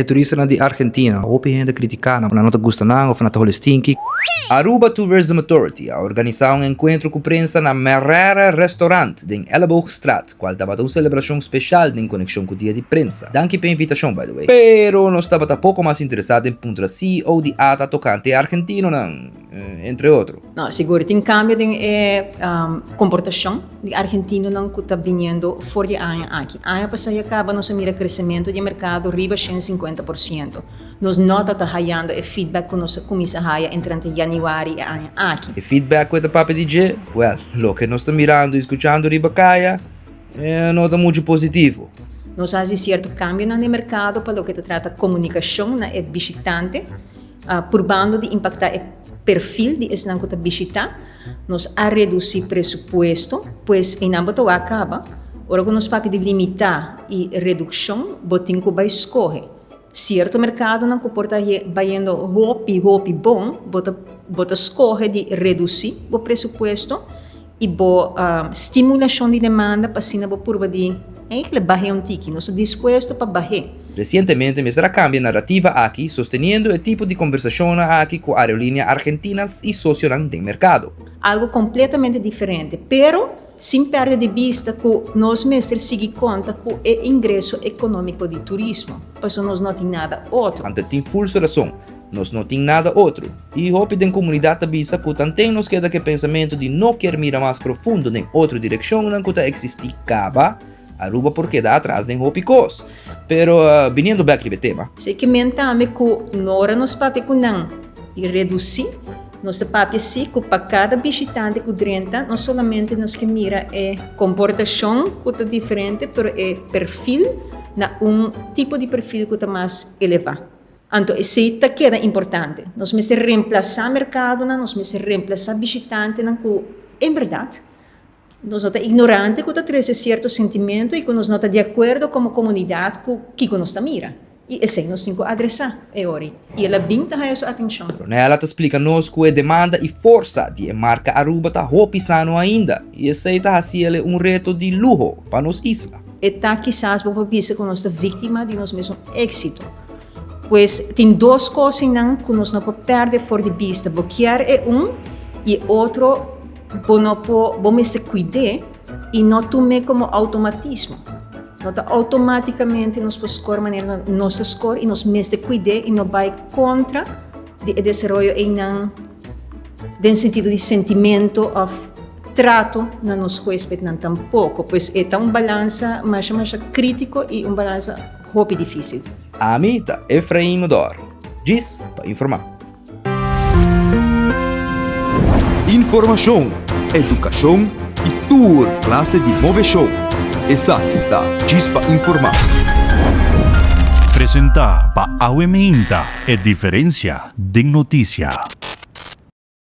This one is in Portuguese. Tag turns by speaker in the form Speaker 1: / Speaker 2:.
Speaker 1: Turistas de Argentina, hopi gente criticando, não te gusta nada, ou não te holestinki. Aruba Tourism Authority a organizado um encontro com prensa na Merrera Restaurant em Elleboogstraat, qual estava uma celebração especial em conexão com o dia de prensa. Danke pela invitação, by the way. Pero nós estava pouco mais interessado em punto CEO de ata tocante argentino, não, entre outros.
Speaker 2: Não, seguro, tem cambio de comportação de argentino não que está vindo fora de ano aqui. Ano passado acaba nosso mira crescimento de mercado riba 150%. Nós nota está raiando e feedback que nós começa a raia entre janeiro e ano aqui.
Speaker 1: E feedback com o papo DJ? Well, lo que nós estamos mirando e escutando riba caia é nota muito positivo.
Speaker 2: Nós fazemos certo cambio no mercado para o que trata comunicação na visitante, por bando de impactar o perfil de esse que visita, nós a reduzir presupuesto, pois em ambos acaba, ora que nós papi de limitar e redução, botin que vai escorrer. Certo mercado não comporta indo hopi bom, bota escorre de reduzir o presupuesto e estimulação de demanda para assim na curva de barrer tiki, nós disposto para barrer.
Speaker 1: Recentemente, Mestra cambia narrativa aqui, sosteniendo o tipo de conversação aqui com aerolíneas argentinas e socios do mercado.
Speaker 2: Algo completamente diferente, pero sem perder de vista que nós mestres seguimos conta com o ingresso econômico de turismo, pois nós não temos nada outro.
Speaker 1: Ante tem full razão, nós não temos nada outro. E hope da comunidade avisa que também nos queda que pensamento de não querer mirar mais profundo em outra direção não que existe caba, Aruba por quedar atrás de hopi cos. Pero, viniendo back ao tema.
Speaker 2: Sei que mentame que nora nos papi que não e reduzir, nós papi sim que para cada visitante que drenta, não somente nos que mira comportação que é diferente, pero perfil na tipo de perfil que é mais elevado. Então, isso queda importante. Nós me reemplaçar mercado, nós me reemplaçar visitante, que em verdade nós não estamos ignorantes que traz certo sentimento e que nós não estamos de acordo como comunidade que nós está mira. E assim nós temos que adressar agora. E ela vinta a sua atenção.
Speaker 1: Ela te explica-nos que a demanda e força de marca Aruba está pisando ainda. E essa está fazendo reto de luxo para nos isla.
Speaker 2: E está quizás para vista que nós estamos vítima de nosso mesmo êxito. Pois tem duas coisas que nós não podemos perder fora de vista. Boquear é e outro vamos se cuidar e não tomar como automatismo. Não automaticamente nós podemos escolher nossa score e nós mesmo cuidar e não vai contra o desenvolvimento em sentido de sentimento ou trato não nos respeita tampouco, pois é um balança mais crítico e balança muito difícil.
Speaker 1: A mim tá Efraim Nodor. Diz para informar.
Speaker 3: Informação, educação e tour classe de Move Show. Exato, da Chispa Informar.
Speaker 4: Presenta para aumentar a diferença de notícia.